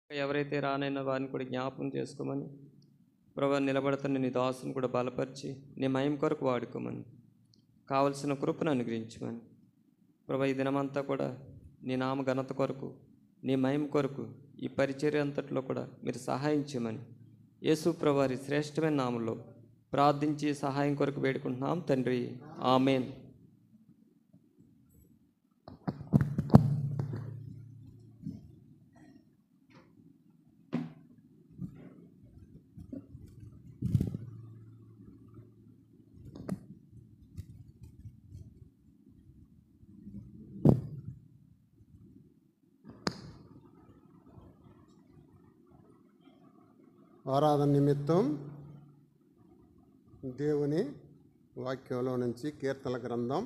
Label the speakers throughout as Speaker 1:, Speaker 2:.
Speaker 1: ఎవరైతే రానైనా వారిని కూడా జ్ఞాపకం చేసుకోమని, ప్రభు నిలబడుతున్న నీ దాసుని కూడా బలపరిచి నీ మహిమ కొరకు వాడుకోమని, కావలసిన కృపను అనుగ్రహించమని, ప్రభు ఈ దినమంతా కూడా నీ నామ ఘనత కొరకు, నీ మహిమ కొరకు ఈ పరిచర్య అంతట్లో కూడా మీరు సహాయం చేయమని యేసు ప్రభు వారి శ్రేష్టమైన నామంలో ప్రార్థించి సహాయం కొరకు వేడుకుంటున్నాం తండ్రి. ఆమేన్.
Speaker 2: ఆరాధన నిమిత్తం దేవుని వాక్యంలో నుంచి కీర్తనల గ్రంథం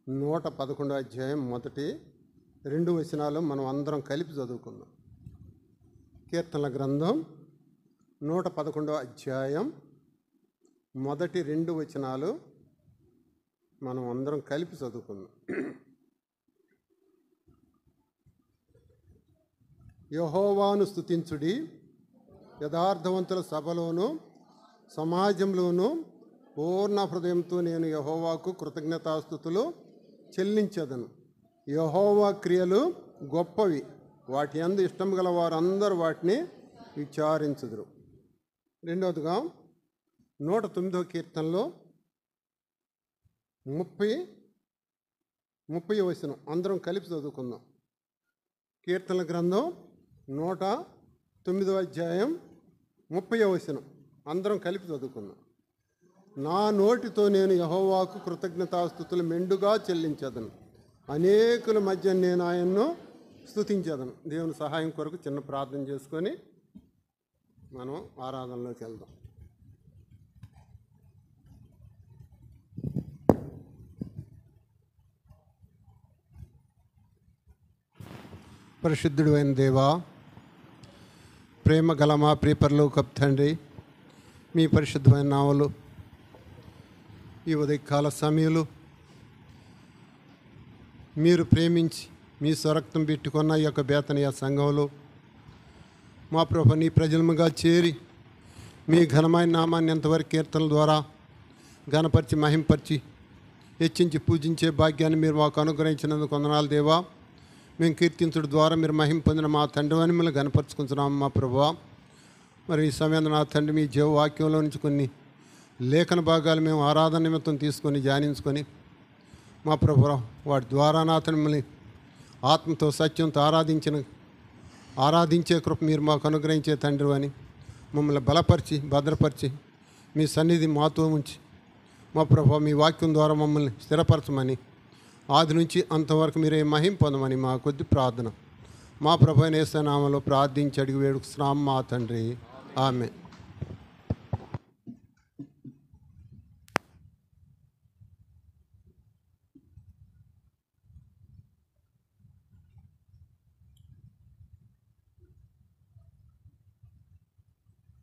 Speaker 2: 111 అధ్యాయం మొదటి 2 వచనాలు మనం అందరం కలిపి చదువుకుందాం. కీర్తనల గ్రంథం 111 అధ్యాయం మొదటి 2 వచనాలు మనం అందరం కలిపి చదువుకుందాం. యెహోవాను స్తుతించుడి, యథార్థవంతుల సభలోను సమాజంలోను పూర్ణ హృదయంతో నేను యెహోవాకు కృతజ్ఞతాస్తుతులు చెల్లించదను. యెహోవా క్రియలు గొప్పవి, వాటి యందు ఇష్టం గల వారందరూ వాటిని విచారించుదురు. రెండవదిగా 109వ కీర్తనలో 30వ వచనం అందరం కలిపి చదువుకుందాం. కీర్తనల గ్రంథం 109వ అధ్యాయం 30వ వచనం అందరం కలిపి చదువుకుందాం. నా నోటితో నేను యెహోవాకు కృతజ్ఞతాస్తుతులు మెండుగా చెల్లించదను, అనేకుల మధ్య నేను ఆయన్ను స్తుతించదను. దేవుని సహాయం కొరకు చిన్న ప్రార్థన చేసుకొని మనం ఆరాధనలోకి వెళ్దాం. పరిశుద్ధుడు అయిన దేవా, ప్రేమ గల మా ప్రియపరలోకపు తండ్రి, మీ పరిశుద్ధమైన నామములో ఈ ఉదయకాల సమయంలో మీరు ప్రేమించి మీ స్వరక్తం పెట్టుకున్న ఈ యొక్క బేతనీయ సంఘంలో మా ప్రభు నీ ప్రజలముగా చేరి మీ ఘనమైన నామాన్ని ఎంతవరకు కీర్తనల ద్వారా ఘనపరిచి మహింపరిచి హెచ్చించి పూజించే భాగ్యాన్ని మీరు మాకు అనుగ్రహించినందుకు వందనాలు దేవా. మేము కీర్తించడం ద్వారా మీరు మహిమ పొందిన మా తండ్రి అని మిమ్మల్ని గనపరుచుకుంటున్నాము మా ప్రభువా. మరి ఈ సమయంలో నా తండ్రి మీ జీవవాక్యంలో నుంచి కొన్ని లేఖన భాగాలు మేము ఆరాధన నిమిత్తం తీసుకొని ధ్యానించుకొని మా ప్రభువా వాటి ద్వారా నా తండ్రి మిమ్మల్ని ఆత్మతో సత్యంతో ఆరాధించే కృప మీరు మాకు అనుగ్రహించే తండ్రి అని మమ్మల్ని బలపరిచి భద్రపరిచి మీ సన్నిధి మాతో ఉంచి మా ప్రభువా మీ వాక్యం ద్వారా మమ్మల్ని స్థిరపరచమని ఆది నుంచి అంతవరకు మీరే మహిమ పొందమని మా కొద్ది ప్రార్థన మా ప్రభు అయిన యేసు నామములో ప్రార్థించి అడిగి వేడుకున్నాం మా తండ్రి. ఆమేన్.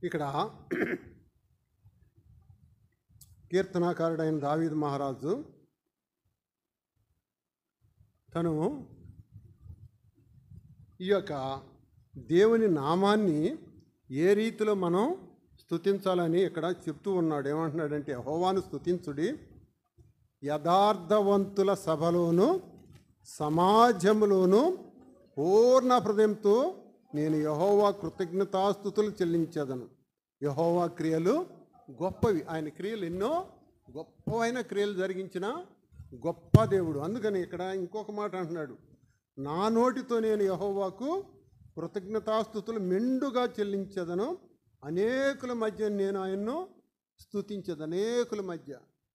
Speaker 2: ఇక్కడ కీర్తనాకారుడైన దావీదు మహారాజు తను ఈ యొక్క దేవుని నామాన్ని ఏ రీతిలో మనం స్తుతించాలని ఇక్కడ చెప్తూ ఉన్నాడు. ఏమంటున్నాడంటే, యెహోవాను స్తుతించుడి, యథార్థవంతుల సభలోను సమాజంలోను పూర్ణ హృదయంతో నేను యెహోవా కృతజ్ఞతాస్తుతులు చెల్లించదను. యెహోవా క్రియలు గొప్పవి, ఆయన క్రియలు ఎన్నో గొప్పవైన క్రియలు జరిగించిన గొప్ప దేవుడు. అందుకని ఇక్కడ ఇంకొక మాట అంటున్నాడు, నా నోటితో నేను యెహోవాకు కృతజ్ఞతాస్తుతులు మెండుగా చెల్లించదను, అనేకుల మధ్య నేను ఆయన్ను స్తుతించదు. అనేకుల మధ్య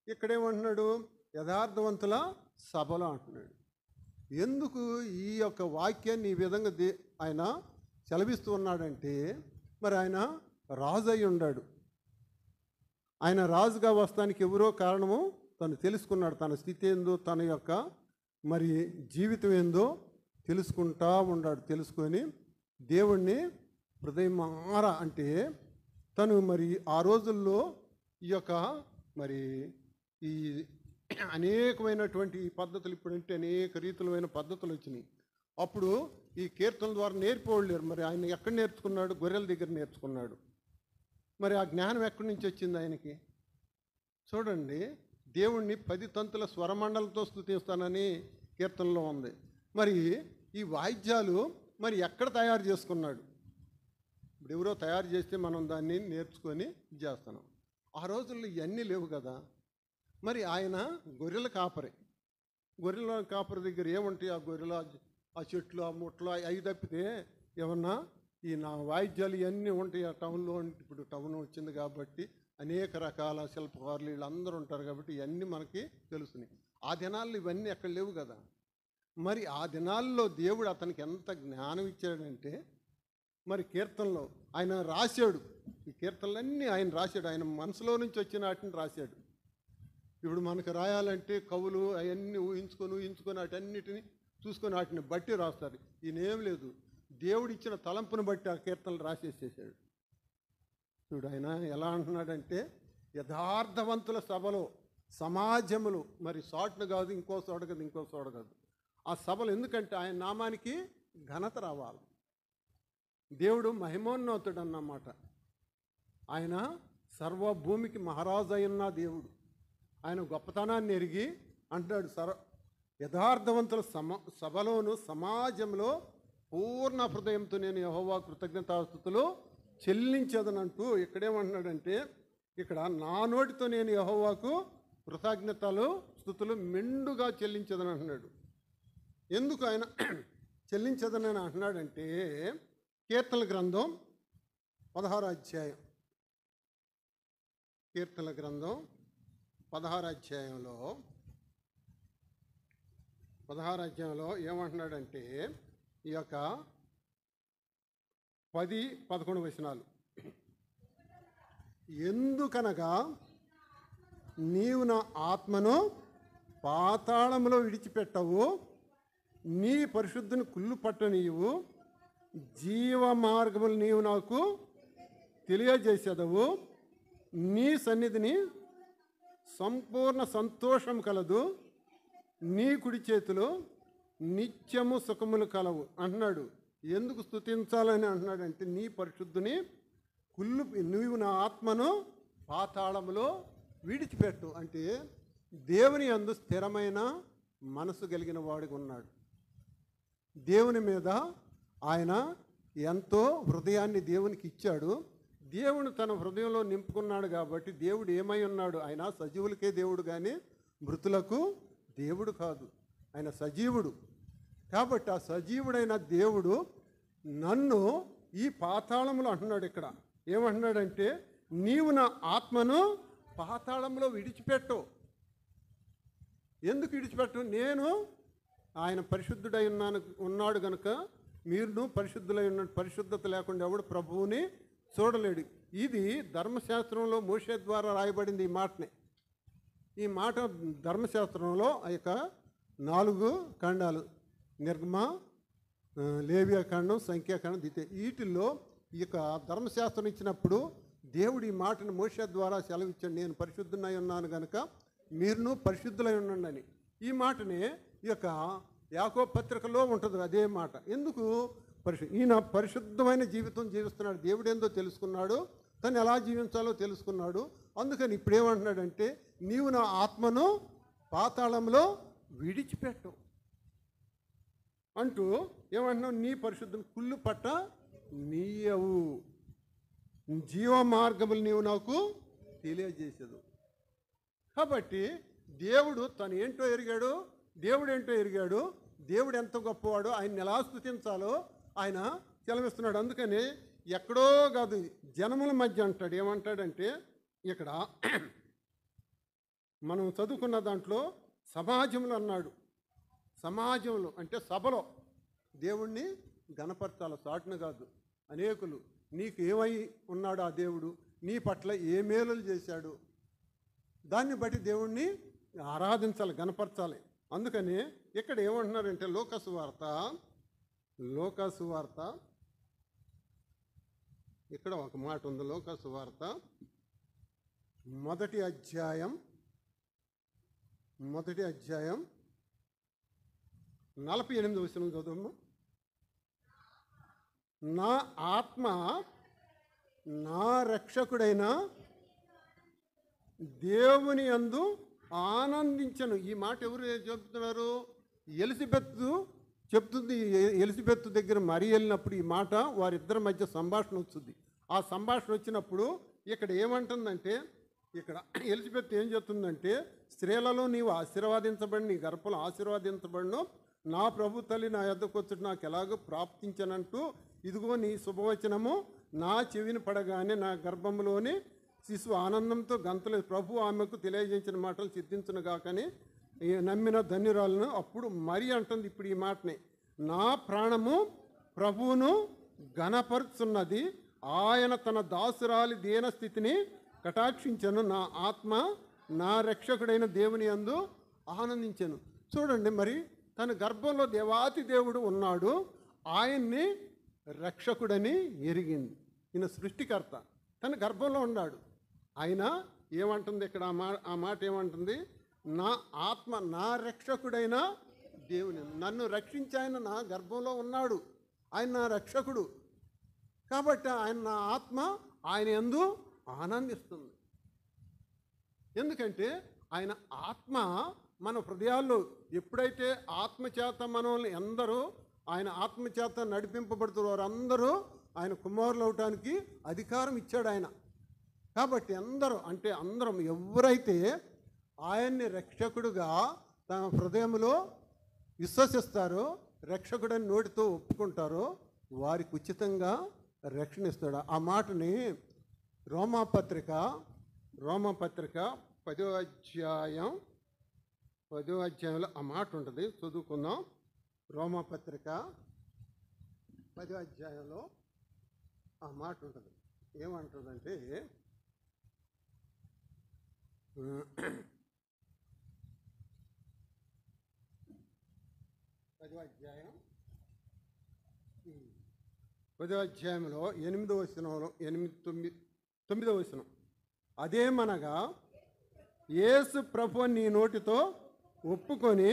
Speaker 2: ఇక్కడేమంటున్నాడు, యథార్థవంతుల సభలో అంటున్నాడు. ఎందుకు ఈ యొక్క వాక్యాన్ని ఈ విధంగా ఆయన సెలవిస్తూ ఉన్నాడంటే, మరి ఆయన రాజు అయి ఉన్నాడు. ఆయన రాజుగా వస్తానికి ఎవరో కారణము తను తెలుసుకున్నాడు. తన స్థితి ఏందో, తన యొక్క మరి జీవితం ఏందో తెలుసుకుంటా ఉన్నాడు. తెలుసుకొని దేవుణ్ణి హృదయమార అంటే తను మరి ఆ రోజుల్లో ఈ యొక్క మరి ఈ అనేకమైనటువంటి పద్ధతులు, ఇప్పుడంటే అనేక రీతులైన పద్ధతులు వచ్చినాయి. అప్పుడు ఈ కీర్తనల ద్వారా నేర్పేవాళ్ళు లేరు. మరి ఆయన ఎక్కడ నేర్చుకున్నాడు? గొర్రెల దగ్గర నేర్చుకున్నాడు. మరి ఆ జ్ఞానం ఎక్కడి నుంచి వచ్చింది ఆయనకి? చూడండి, దేవుణ్ణి 10 తంతుల స్వరమండలతో స్తుతిస్తానని కీర్తనలో ఉంది. మరి ఈ వాయిద్యాలు మరి ఎక్కడ తయారు చేసుకున్నాడు? ఇప్పుడు ఎవరో తయారు చేస్తే మనం దాన్ని నేర్చుకొని చేస్తున్నాం. ఆ రోజుల్లో ఇవన్నీ లేవు కదా. మరి ఆయన గొర్రెల కాపరి. గొర్రెల కాపరి దగ్గర ఏముంటాయి? ఆ గొర్రెలు, ఆ చెట్లు, ఆ ముట్లు అవి తప్పితే ఏమన్నా ఈ నా వాయిద్యాలు ఇవన్నీ ఉంటాయి ఆ టౌన్లో. ఇప్పుడు టౌన్ వచ్చింది కాబట్టి అనేక రకాల శిల్పకారులు వీళ్ళందరూ ఉంటారు కాబట్టి ఇవన్నీ మనకి తెలుస్తున్నాయి. ఆ దినాల్లో ఇవన్నీ ఎక్కడ లేవు కదా. మరి ఆ దినాల్లో దేవుడు అతనికి ఎంత జ్ఞానం ఇచ్చాడంటే, మరి కీర్తనలో ఆయన రాశాడు. ఈ కీర్తనలన్నీ ఆయన రాశాడు. ఆయన మనసులో నుంచి వచ్చిన వాటిని రాశాడు. ఇప్పుడు మనకు రాయాలంటే కవులు అవన్నీ ఊహించుకొని వాటన్నిటిని చూసుకొని వాటిని బట్టి రాస్తారు. ఈయనేం లేదు, దేవుడు ఇచ్చిన తలంపును బట్టి ఆ కీర్తనలు రాసేసేసాడు. చూడు ఆయన ఎలా అంటున్నాడంటే, యథార్థవంతుల సభలో, సమాజములు, మరి చోటును కాదు, ఇంకో చోట కాదు, ఇంకో చోట కాదు, ఆ సభలు. ఎందుకంటే ఆయన నామానికి ఘనత రావాలి. దేవుడు మహిమోన్నతుడు అన్నమాట. ఆయన సర్వభూమికి మహారాజు అయిన దేవుడు. ఆయన గొప్పతనాన్ని ఎరిగి అంటాడు, యథార్థవంతుల సభలోను సమాజంలో పూర్ణ హృదయంతో నేను యెహోవా కృతజ్ఞతాస్తుతులు చెల్లించదనంటూ ఇక్కడేమంటున్నాడంటే, ఇక్కడ నా నోటితో నేను యెహోవాకు కృతజ్ఞతలు స్తుతులు మెండుగా చెల్లించదని అంటున్నాడు. ఎందుకు ఆయన చెల్లించదని అంటున్నాడంటే, కీర్తనల గ్రంథం 16వ అధ్యాయం, కీర్తనల గ్రంథం 16వ అధ్యాయంలో ఏమంటున్నాడంటే, ఈ యొక్క 10-11 వచనాలు. ఎందుకనగా నీవు నా ఆత్మను పాతాళంలో విడిచిపెట్టవు, నీ పరిశుద్ధిని కుళ్ళు పట్టనీవు, జీవ మార్గములు నీవు నాకు తెలియజేసేదవు, నీ సన్నిధిని సంపూర్ణ సంతోషం కలదు, నీ కుడి చేతిలో నిత్యము సుఖములు కలవు అంటున్నాడు. ఎందుకు స్తుతించాలని అంటున్నాడంటే, నీ పరిశుద్ధిని నువ్వు నా ఆత్మను పాతాళములో విడిచిపెట్టు అంటే దేవుని యందు స్థిరమైన మనసు కలిగిన వాడిగా ఉన్నాడు. దేవుని మీద ఆయన ఎంతో హృదయాన్ని దేవునికి ఇచ్చాడు. దేవుడు తన హృదయంలో నింపుకున్నాడు కాబట్టి దేవుడు ఏమై ఉన్నాడు? ఆయన సజీవులకే దేవుడు కానీ మృతులకు దేవుడు కాదు. ఆయన సజీవుడు. కాబట్టి ఆ సజీవుడైన దేవుడు నన్ను ఈ పాతాళంలో అంటున్నాడు. ఇక్కడ ఏమంటున్నాడంటే, నీవు నా ఆత్మను పాతాళంలో విడిచిపెట్టు. ఎందుకు విడిచిపెట్టు? నేను ఆయన పరిశుద్ధుడై ఉన్నాడు కనుక మీరును పరిశుద్ధులై ఉన్నాడు. పరిశుద్ధత లేకుండా ఎవడు ప్రభువుని చూడలేడు. ఇది ధర్మశాస్త్రంలో మోషే ద్వారా రాయబడింది. ఈ మాటని, ఈ మాట ధర్మశాస్త్రంలో ఆ యొక్క 4 ఖండాలు, నిర్గమ, లేవియాకాండం, సంఖ్యాకాండం, ద్వితీయ, వీటిల్లో ఈ యొక్క ధర్మశాస్త్రం ఇచ్చినప్పుడు దేవుడు ఈ మాటను మోషే ద్వారా సెలవిచ్చాడు. నేను పరిశుద్ధునై ఉన్నాను కనుక మీరును పరిశుద్ధులై ఉండండి అని. ఈ మాటని ఈ యొక్క యాకోబు పత్రికలో ఉంటుంది అదే మాట. ఎందుకు? ఈయన పరిశుద్ధమైన జీవితం జీవిస్తున్నాడు. దేవుడు ఏందో తెలుసుకున్నాడు, తను ఎలా జీవించాలో తెలుసుకున్నాడు. అందుకని ఇప్పుడు ఏమంటున్నాడంటే, నీవు నా ఆత్మను పాతాళంలో విడిచిపెట్టు అంటూ ఏమంటున్నావు? నీ పరిశుద్ధుని కుళ్ళు పట్ట నీయవు, జీవ మార్గములు నీవు నాకు తెలియజేసేదు. కాబట్టి దేవుడు తను ఏంటో ఎరిగాడు, దేవుడు ఏంటో ఎరిగాడు, దేవుడు ఎంత గొప్పవాడో, ఆయన్ని ఎలా స్తుతించాలో ఆయన సెలవిస్తున్నాడు. అందుకని ఎక్కడో కాదు, జనముల మధ్య అంటాడు. ఏమంటాడంటే, ఇక్కడ మనం చదువుకున్న దాంట్లో సమాజంలో అన్నాడు. సమాజంలో అంటే సభలో దేవుణ్ణి గణపరచాలి, చాటును కాదు. అనేకులు నీకు ఏమై ఉన్నాడు ఆ దేవుడు, నీ పట్ల ఏ మేలులు చేశాడు, దాన్ని బట్టి దేవుణ్ణి ఆరాధించాలి, గణపరచాలి. అందుకని ఇక్కడ ఏమంటున్నారంటే, లోకాసు వార్త ఇక్కడ ఒక మాట ఉంది. లోకాసు వార్త 1వ అధ్యాయం 48వ వచనం చదువు. నా ఆత్మ నా రక్షకుడైన దేవుని యందు ఆనందించను. ఈ మాట ఎవరు చెప్తున్నారు? ఎలిజబెత్ చెప్తుంది. ఎలిజబెత్ దగ్గర మరి వెళ్ళినప్పుడు ఈ మాట వారిద్దరి మధ్య సంభాషణ వచ్చింది. ఆ సంభాషణ వచ్చినప్పుడు ఇక్కడ ఏమంటుందంటే, ఇక్కడ ఎలిజబెత్ ఏం చెప్తుందంటే, స్త్రీలలో నీవు ఆశీర్వాదించబడి నీ గర్భంలో ఆశీర్వాదించబడిను, నా ప్రభు తల్లి నా యొద్దకు వచ్చి నాకు ఎలాగో ప్రాప్తించనంటూ ఇదిగో నీ శుభవచనము నా చెవిని పడగానే నా గర్భంలోని శిశువు ఆనందంతో గంతలు ప్రభు ఆమెకు తెలియజేసిన మాటలు సిద్ధించును గాకని నమ్మిన ధన్యురాలను. అప్పుడు మరి అంటుంది ఇప్పుడు ఈ మాటని, నా ప్రాణము ప్రభువును ఘనపరుచున్నది, ఆయన తన దాసురాలి దీన స్థితిని కటాక్షించను, నా ఆత్మ నా రక్షకుడైన దేవుని యందు ఆనందించను. చూడండి, మరి తన గర్భంలో దేవాతి దేవుడు ఉన్నాడు, ఆయన్ని రక్షకుడని ఎరిగింది. ఈయన సృష్టికర్త తన గర్భంలో ఉన్నాడు. ఆయన ఏమంటుంది ఇక్కడ? ఆ మాట ఏమంటుంది? నా ఆత్మ నా రక్షకుడైన దేవుని, నన్ను రక్షించి ఆయన నా గర్భంలో ఉన్నాడు, ఆయన నా రక్షకుడు కాబట్టి ఆయన నా ఆత్మ ఆయన యందు ఆనందిస్తుంది. ఎందుకంటే ఆయన ఆత్మ మన హృదయాల్లో ఎప్పుడైతే ఆత్మచేత మనల్ని అందరూ ఆయన ఆత్మచేత నడిపింపబడుతున్న వారందరూ ఆయన కుమారులు అవటానికి అధికారం ఇచ్చాడు ఆయన. కాబట్టి అందరం ఎవరైతే ఆయన్ని రక్షకుడుగా తమ హృదయంలో విశ్వసిస్తారో, రక్షకుడని నోటితో ఒప్పుకుంటారో వారికి ఉచితంగా రక్షణ ఇస్తాడు. ఆ మాటని రోమాపత్రిక 10వ అధ్యాయంలో ఆ మాట ఉంటుంది, చదువుకుందాం. రోమాపత్రిక 10వ అధ్యాయంలో ఆ మాట ఉంటుంది. ఏమంటుందంటే, 10వ అధ్యాయంలో 8వ వచనంలో 9వ వచనం, అదేమనగా యేసు ప్రభు నీ నోటితో ఒప్పుకొని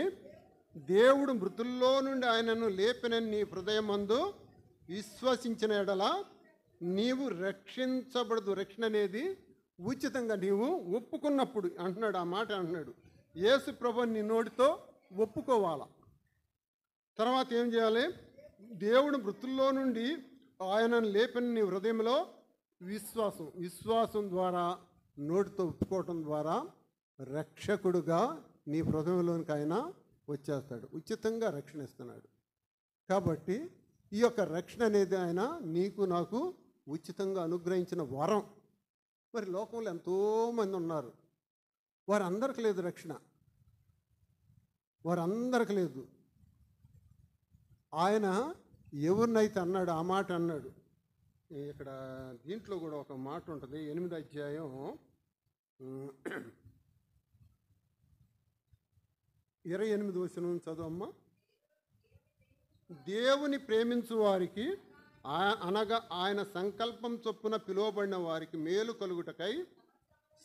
Speaker 2: దేవుడు మృతుల్లో నుండి ఆయనను లేపినని నీ హృదయమందు విశ్వసించిన ఎడల నీవు రక్షించబడదు. రక్షణ అనేది ఉచితంగా నీవు ఒప్పుకున్నప్పుడు అంటున్నాడు. ఆ మాట అంటున్నాడు, యేసు ప్రభు నీ నోటితో ఒప్పుకోవాలా. తర్వాత ఏం చేయాలి? దేవుడు మృతుల్లో నుండి ఆయనను లేపిన నీ హృదయంలో విశ్వాసం ద్వారా నోటితో ఒప్పుకోవటం ద్వారా రక్షకుడుగా నీ హృదయంలోనికి ఆయన వచ్చేస్తాడు. ఉచితంగా రక్షణ ఇస్తున్నాడు. కాబట్టి ఈ యొక్క రక్షణ అనేది ఆయన నీకు నాకు ఉచితంగా అనుగ్రహించిన వరం. మరి లోకంలో ఎంతోమంది ఉన్నారు, వారందరికి లేదు రక్షణ, వారందరికి లేదు. ఆయన ఎవరినైతే అన్నాడు ఆ మాట అన్నాడు. ఇక్కడ దీంట్లో కూడా ఒక మాట ఉంటుంది, 8వ అధ్యాయం 28వ వచనం చదువమ్మా. దేవుని ప్రేమించు వారికి అనగా ఆయన సంకల్పం చొప్పున పిలువబడిన వారికి మేలు కలుగుటకై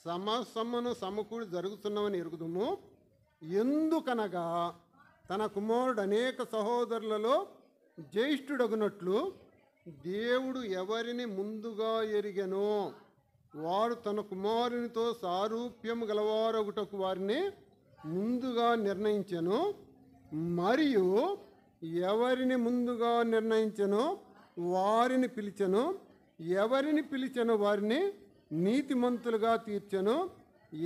Speaker 2: సమసమును సమకూడి జరుగుతున్నవని ఎరుగుదుము. ఎందుకనగా తన కుమారుడు అనేక సహోదరులలో జ్యేష్ఠుడగునట్లు దేవుడు ఎవరిని ముందుగా ఎరిగెనో వారు తన కుమారునితో సారూప్యము గలవారొకటకు వారిని ముందుగా నిర్ణయించెను. మరియు ఎవరిని ముందుగా నిర్ణయించెనో వారిని పిలిచెను, ఎవరిని పిలిచెనో వారిని నీతిమంతులుగా తీర్చెను,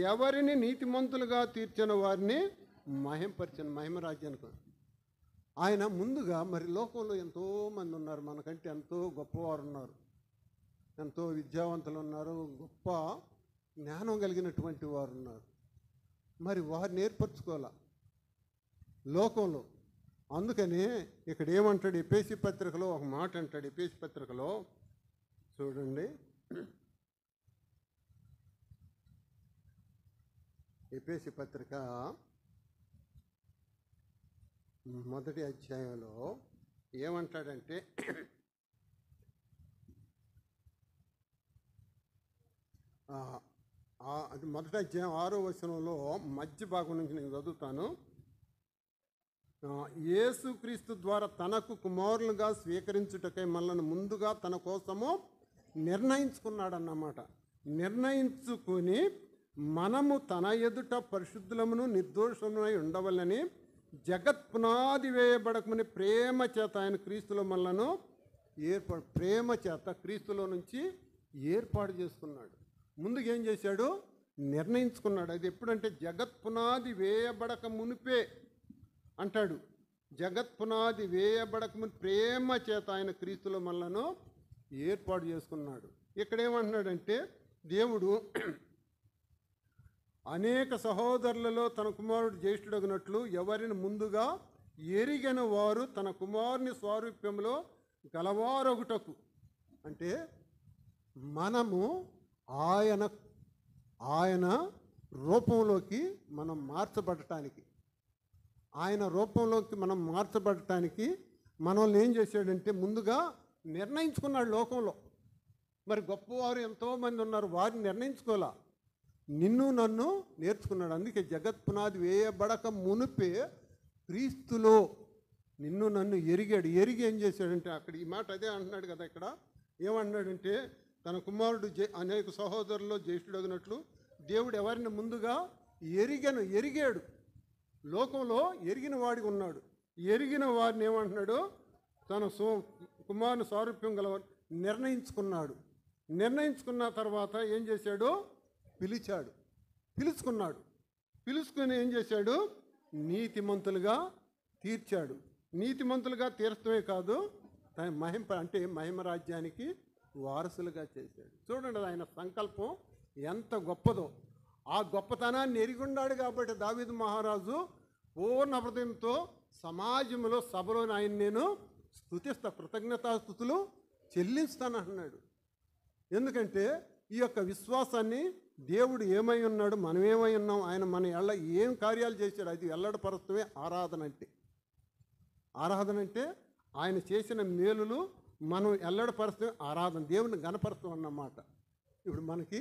Speaker 2: ఎవరిని నీతిమంతులుగా తీర్చెనో వారిని మహింపరిచెను. మహిమరాజ్యానికి ఆయన ముందుగా, మరి లోకంలో ఎంతోమంది ఉన్నారు, మనకంటే ఎంతో గొప్పవారు ఉన్నారు, ఎంతో విద్యావంతులు ఉన్నారు, గొప్ప జ్ఞానం కలిగినటువంటి వారు ఉన్నారు. మరి వారిని ఏర్పరచుకోవాలా లోకంలో. అందుకని ఇక్కడ ఏమంటాడు? ఎఫెసీ పత్రికలో ఒక మాట అంటాడు. ఎఫెసీ పత్రికలో చూడండి, ఎఫెసీ పత్రిక 1వ అధ్యాయంలో ఏమంటాడంటే, అది 1వ అధ్యాయం 6వ వచనంలో మధ్య భాగం నుంచి నేను చదువుతాను. యేసుక్రీస్తు ద్వారా తనకు కుమారులుగా స్వీకరించుటకై మనల్ని ముందుగా తన కోసము నిర్ణయించుకున్నాడన్నమాట. నిర్ణయించుకుని మనము తన ఎదుట పరిశుద్ధులమును నిర్దోషమునై ఉండవలని జగత్ పునాది వేయబడకమని ప్రేమ చేత ఆయన క్రీస్తులో మనలను ప్రేమ చేత క్రీస్తులో నుంచి ఏర్పాటు చేసుకున్నాడు. ముందుగా ఏం చేశాడు? నిర్ణయించుకున్నాడు. అది ఎప్పుడంటే జగత్ పునాది వేయబడక మునిపే అంటాడు. జగత్ పునాది వేయబడక ముని ప్రేమ చేత ఆయన క్రీస్తులో మనలను ఏర్పాటు చేసుకున్నాడు. ఇక్కడ ఏమంటున్నాడంటే దేవుడు అనేక సహోదరులలో తన కుమారుడు జ్యేష్ఠుడగినట్లు ఎవరిని ముందుగా ఎరిగిన వారు తన కుమారుని స్వారూప్యంలో గలవారొగుటకు, అంటే మనము ఆయన రూపంలోకి మనం మార్చబడటానికి, ఆయన రూపంలోకి మనం మార్చబడటానికి మనల్ని ఏం చేశాడంటే ముందుగా నిర్ణయించుకున్నాడు లోకంలో. మరి గొప్పవారు ఎంతోమంది ఉన్నారు, వారిని నిర్ణయించుకోవాలా, నిన్ను నన్ను నేర్చుకున్నాడు. అందుకే జగత్ పునాది వేయబడక మునిపే క్రీస్తులో నిన్ను నన్ను ఎరిగాడు. ఎరిగి ఏం చేశాడంటే, అక్కడ ఈ మాట అదే అంటున్నాడు కదా, ఇక్కడ ఏమంటున్నాడంటే తన కుమారుడు అనేక సహోదరుల్లో జ్యేష్ఠుడగినట్లు దేవుడు ఎవరిని ముందుగా ఎరిగాడు. లోకంలో ఎరిగిన వాడికి ఉన్నాడు. ఎరిగిన వారిని ఏమంటున్నాడు? తన కుమారుని సారూప్యం గలవారు నిర్ణయించుకున్నాడు. నిర్ణయించుకున్న తర్వాత ఏం చేశాడు? పిలుచుకున్నాడు. పిలుచుకుని ఏం చేశాడు? నీతిమంతులుగా తీర్చాడు. నీతిమంతులుగా తీర్చడమే కాదు, మహిమ రాజ్యానికి వారసులుగా చేశాడు. చూడండి ఆయన సంకల్పం ఎంత గొప్పదో. ఆ గొప్పతనాన్ని ఎరిగొన్నాడు కాబట్టి దావీదు మహారాజు పూర్ణ హృదయంతో సమాజంలో సభలో ఆయన నేను కృతజ్ఞతాస్తుతులు చెల్లిస్తానంటున్నాడు. ఎందుకంటే ఈ యొక్క విశ్వాసాన్ని దేవుడు ఏమై ఉన్నాడు, మనం ఏమై ఉన్నాం, ఆయన మన ఎళ్ళ ఏం కార్యాలు చేశాడు, అది ఎల్లడపరచడమే ఆరాధన అంటే. ఆరాధన అంటే ఆయన చేసిన మేలులు మనం ఎల్లడపరచడమే ఆరాధన, దేవుని గణపరచడం అన్నమాట. ఇప్పుడు మనకి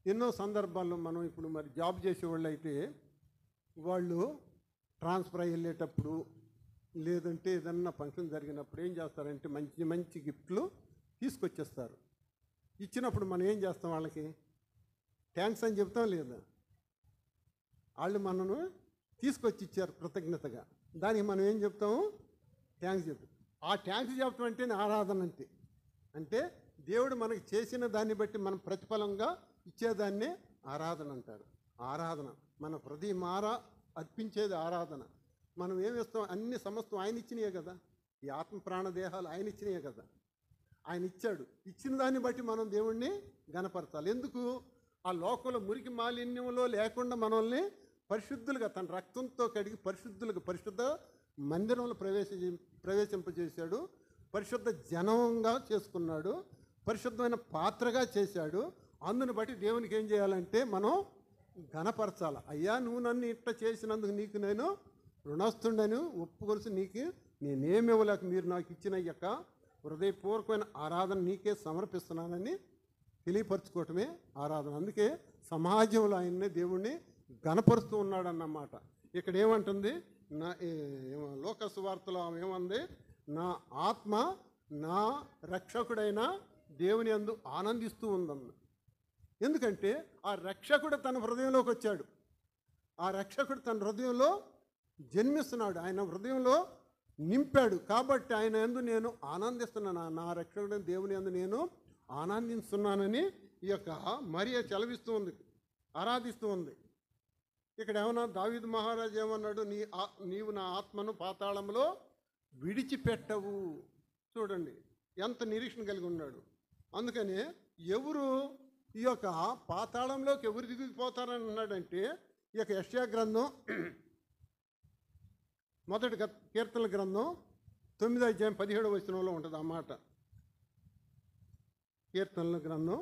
Speaker 2: ఎన్నో సందర్భాల్లో మనం ఇప్పుడు మరి జాబ్ చేసేవాళ్ళు అయితే వాళ్ళు ట్రాన్స్ఫర్ అయ్యి వెళ్ళేటప్పుడు లేదంటే ఏదన్నా ఫంక్షన్ జరిగినప్పుడు ఏం చేస్తారంటే మంచి మంచి గిఫ్ట్లు తీసుకొచ్చేస్తారు. ఇచ్చినప్పుడు మనం ఏం చేస్తాం? వాళ్ళకి థ్యాంక్స్ అని చెప్తాం లేదా? వాళ్ళు మనను తీసుకొచ్చి ఇచ్చారు కృతజ్ఞతగా, దానికి మనం ఏం చెప్తాము? థ్యాంక్స్ చెప్తాం. ఆ థ్యాంక్స్ చెప్పడం అంటే ఆరాధన అంటే దేవుడు మనకి చేసిన దాన్ని బట్టి మనం ప్రతిఫలంగా ఇచ్చేదాన్నే ఆరాధన అంటారు. ఆరాధన మన హృదయమారా అర్పించేది ఆరాధన. మనం ఏమిస్తాం? అన్ని సమస్తం ఆయన ఇచ్చినాయే కదా, ఈ ఆత్మ ప్రాణదేహాలు ఆయన ఇచ్చినాయే కదా. ఆయన ఇచ్చాడు. ఇచ్చిన దాన్ని బట్టి మనం దేవుణ్ణి గణపరచాలి. ఎందుకు? ఆ లోకంలో మురికి మాలిన్యంలో లేకుండా మనల్ని పరిశుద్ధులుగా తన రక్తంతో కడిగి పరిశుద్ధ మందిరంలో ప్రవేశింపజేశాడు. పరిశుద్ధ జనంగా చేసుకున్నాడు. పరిశుద్ధమైన పాత్రగా చేశాడు. అందుని బట్టి దేవునికి ఏం చేయాలంటే మనం ఘనపరచాలి. అయ్యా నువ్వు నన్ను ఇట్లా చేసినందుకు నీకు నేను రుణస్తుడని ఒప్పుకొలిసి నీకు నేనేమి ఇవ్వలేక మీరు నాకు ఇచ్చిన యొక్క హృదయపూర్వకమైన ఆరాధన నీకే సమర్పిస్తున్నానని తెలియపరచుకోవటమే ఆరాధన. అందుకే సమాజంలో ఆయన్నే దేవుణ్ణి గణపరుస్తూ ఉన్నాడన్నమాట. ఇక్కడ ఏమంటుంది? లోక సువార్తలో ఏమంది? నా ఆత్మ నా రక్షకుడైన దేవుని యందు ఆనందిస్తూ ఉందన్న. ఎందుకంటే ఆ రక్షకుడు తన హృదయంలోకి వచ్చాడు. ఆ రక్షకుడు తన హృదయంలో జన్మిస్తున్నాడు, ఆయన హృదయంలో నింపాడు. కాబట్టి ఆయన యందు నేను ఆనందిస్తున్నాను, నా రక్షకుడైన దేవుని యందు నేను ఆనందిస్తున్నానని ఈ యొక్క మరియ చలవిస్తూ ఉంది, ఆరాధిస్తూ ఉంది. ఇక్కడ ఏమన్నా దావీదు మహారాజు ఏమన్నాడు? నీవు నా ఆత్మను పాతాళంలో విడిచిపెట్టవు. చూడండి ఎంత నిరీక్షణ కలిగి ఉన్నాడు. అందుకని ఎవరు ఈ యొక్క పాతాళంలోకి ఎవరు దిగిపోతారని అన్నాడంటే ఈ యొక్క యెషయా గ్రంథం మొదటి కీర్తనల గ్రంథం 9వ అధ్యాయం 17వ వచనంలో ఉంటుంది ఆ మాట. కీర్తనల గ్రంథం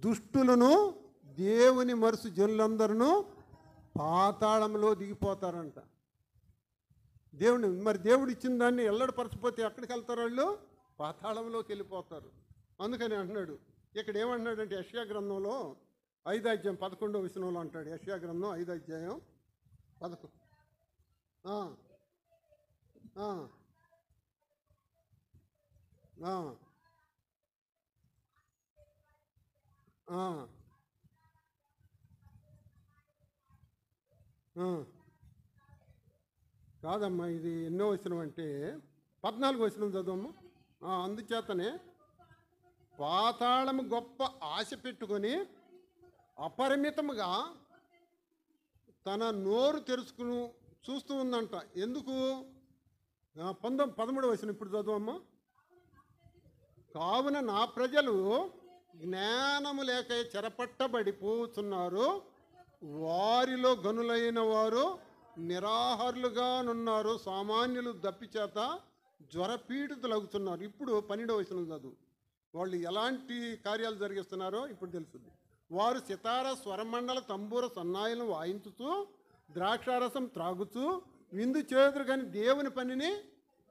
Speaker 2: దుష్టులను దేవుని మరుసు జనులందరూ పాతాళంలో దిగిపోతారంట. దేవుడు ఇచ్చిన దాన్ని ఎల్లడపరచిపోతే ఎక్కడికి వెళ్తారు? వాళ్ళు పాతాళంలోకి వెళ్ళిపోతారు. అందుకని అంటున్నాడు. ఇక్కడ ఏమంటున్నాడంటే యెషయా గ్రంథంలో 5:11 అంటాడు. యెషయా గ్రంథం 5:11. ఆ, ఆ, ఆ, ఆ, ఆ. కాదమ్మా, ఇది ఎన్నో వచనం అంటే 14 వచనం చదవమ్మా. అందుచేతనే పాతాళము గొప్ప ఆశ పెట్టుకొని అపరిమితముగా తన నోరు తెరుచుకుని చూస్తూ ఉందంట. ఎందుకు? 13 వచనం ఇప్పుడు చదవమ్మా. కావున నా ప్రజలు జ్ఞానము లేక చెరపట్టబడిపోతున్నారు, వారిలో గనులైన వారు నిరాహారులుగా నున్నారు, సామాన్యులు దప్పిచేత జ్వరపీడితులవుతున్నారు. ఇప్పుడు 12వ వచనం చదువు. వాళ్ళు ఎలాంటి కార్యాలు జరిగిస్తున్నారో ఇప్పుడు తెలుస్తుంది. వారు సితార, స్వరమండల, తంబూర, సన్నాయిలను వాయించుతూ ద్రాక్షారసం త్రాగుతూ విందు చేదురు, కానీ దేవుని పనిని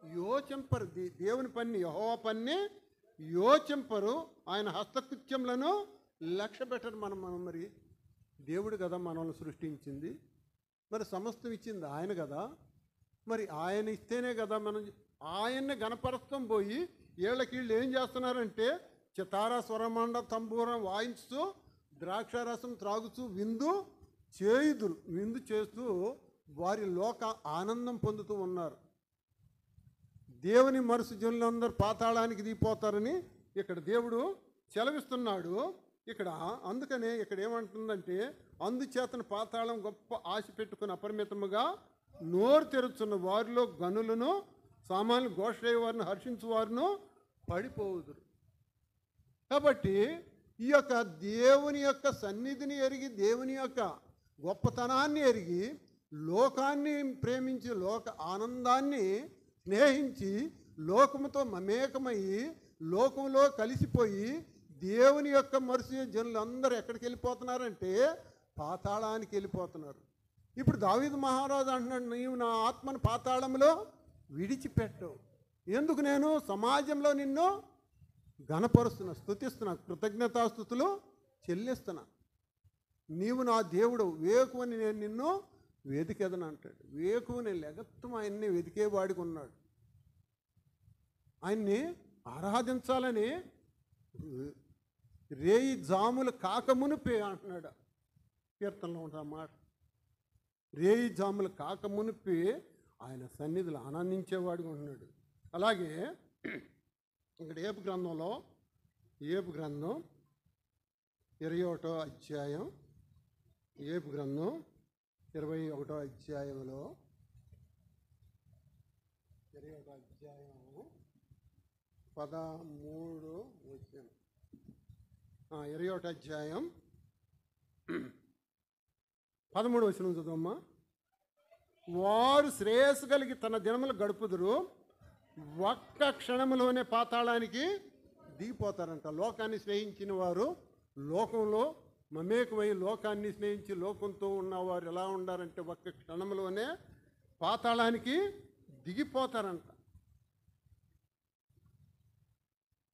Speaker 2: యోచింపరు. దేవుని పని, యెహోవా పని యోచింపరు. ఆయన హస్తకృత్యములను లక్ష్య పెట్టరు. మనం మరి దేవుడు కదా మనల్ని సృష్టించింది, మరి సమస్తం ఇచ్చింది ఆయన కదా. మరి ఆయన ఇస్తేనే కదా మనం ఆయన్ని గణపరస్థం పోయి వీళ్ళకీళ్ళు ఏం చేస్తున్నారంటే చితార, స్వరమండ, తంబూరం వాయించుతూ ద్రాక్షారసం త్రాగుతూ విందు చేస్తూ వారి లోక ఆనందం పొందుతూ ఉన్నారు. దేవుని మనసు జనులందరూ పాతాళానికి దిగిపోతారని ఇక్కడ దేవుడు సెలవిస్తున్నాడు. ఇక్కడ అందుకనే ఇక్కడ ఏమంటుందంటే, అందుచేతన పాతాళం గొప్ప ఆశ పెట్టుకుని అపరిమితముగా నోరు తెరుచున్న వారిలో గనులను, సామాన్లు, ఘోషయ్య వారిని, హర్షించు వారిను పడిపోవుదురు. కాబట్టి ఈ యొక్క దేవుని యొక్క సన్నిధిని ఎరిగి, దేవుని యొక్క గొప్పతనాన్ని ఎరిగి, లోకాన్ని ప్రేమించి, లోక ఆనందాన్ని స్నేహించి, లోకముతో మమేకమయ్యి, లోకంలో కలిసిపోయి దేవుని యొక్క మరుసటి జనులందరూ ఎక్కడికి వెళ్ళిపోతున్నారంటే పాతాళానికి వెళ్ళిపోతున్నారు. ఇప్పుడు దావీదు మహారాజు అంటున్నాడు, నీవు నా ఆత్మను పాతాళంలో విడిచిపెట్టవు. ఎందుకు? నేను సమాజంలో నిన్ను ఘనపరుస్తున్నా, స్తుతిస్తున్నా, కృతజ్ఞతాస్తుతులు చెల్లిస్తున్నా. నీవు నా దేవుడు, వేకువని నేను నిన్ను వెతికేదని అంటాడు. వేకువని లెగత్వం ఆయన్ని వెతికేవాడికి ఉన్నాడు. ఆయన్ని ఆరాధించాలని రేయి జాములు కాకమునిపే అంటున్నాడు కీర్తనలో ఉంటా మాట. రేయి జాములు కాకమునిపే ఆయన సన్నిధిలో ఆనందించేవాడిగా ఉంటున్నాడు. అలాగే ఇక్కడ ఏపు గ్రంథం 21వ అధ్యాయం, ఏపు గ్రంథం 21వ అధ్యాయంలో 21వ అధ్యాయం 13 వచనం. 21వ అధ్యాయం 13 వచనం చదవమ్మా. వారు శ్రేయస్సు కలిగి తన దినములు గడుపుదురు, ఒక్క క్షణంలోనే పాతాళానికి దిగిపోతారంట. లోకాన్ని స్నేహించిన వారు, లోకంలో మమేకమై లోకాన్ని స్నేహించి లోకంతో ఉన్నవారు ఎలా ఉండారంటే ఒక్క క్షణంలోనే పాతాళానికి దిగిపోతారంట.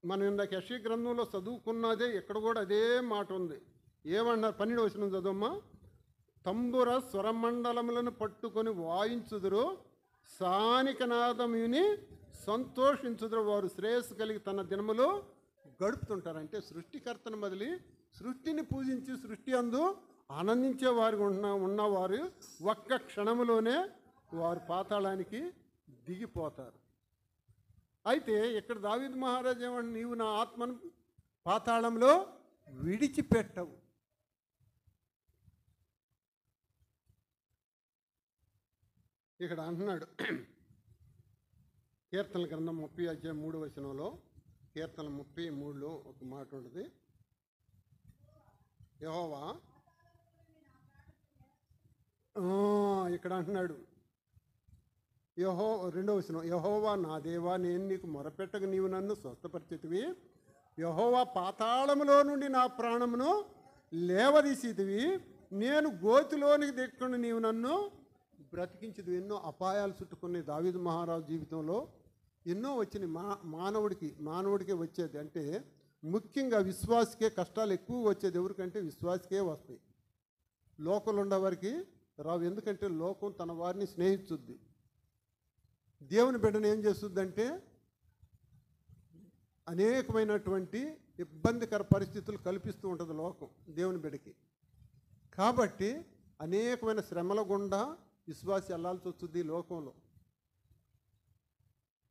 Speaker 2: మనం ఇందాక యెషయా గ్రంథంలో చదువుకున్నదే ఇక్కడ కూడా అదే మాట ఉంది. ఏమన్నారు? 12వ వచనం చదవమ్మా. తంబుర స్వరమండలములను పట్టుకొని వాయించుదురు, సానిక నాదముని సంతోషించుదురు, వారు శ్రేయస్సు కలిగి తన దినములు గడుపుతుంటారు. సృష్టికర్తను బదిలి సృష్టిని పూజించి సృష్టి అందు ఆనందించే వారు ఉన్నవారు ఒక్క క్షణములోనే వారు పాతాళానికి దిగిపోతారు. అయితే ఇక్కడ దావీదు మహారాజు ఏమంటే, నీవు నా ఆత్మను పాతాళంలో విడిచిపెట్టవు. ఇక్కడ అంటున్నాడు కీర్తన గ్రంథం 30 అధ్యాయం 3వ వచనంలో, కీర్తన 33లో ఒక మాట ఉంటుంది. యెహోవా ఇక్కడ అంటున్నాడు, 2వ వచనం, యెహోవా నా దేవా, నేను నీకు మొరపెట్టక నీవు నన్ను స్వస్థపరిచితివి. యెహోవా పాతాళములో నుండి నా ప్రాణమును లేవదీసితివి. నేను గోతిలోనికి దిక్కుని నీవు నన్ను బ్రతికించదు. ఎన్నో అపాయాలు చుట్టుకునే దావీదు మహారాజు జీవితంలో ఎన్నో వచ్చినాయి. మానవుడికి వచ్చేది అంటే ముఖ్యంగా విశ్వాసకే కష్టాలు ఎక్కువ వచ్చేది. ఎవరికంటే విశ్వాసకే వస్తాయి, లోకంలో ఉండేవారికి రావు. ఎందుకంటే లోకం తన వారిని స్నేహించుద్ది. దేవుని బిడ్డను ఏం చేస్తుందంటే అనేకమైనటువంటి ఇబ్బందికర పరిస్థితులు కల్పిస్తూ ఉంటుంది లోకం దేవుని బిడ్డకి. కాబట్టి అనేకమైన శ్రమల గుండా విశ్వాసి వెళ్ళాల్సి వస్తుంది లోకంలో.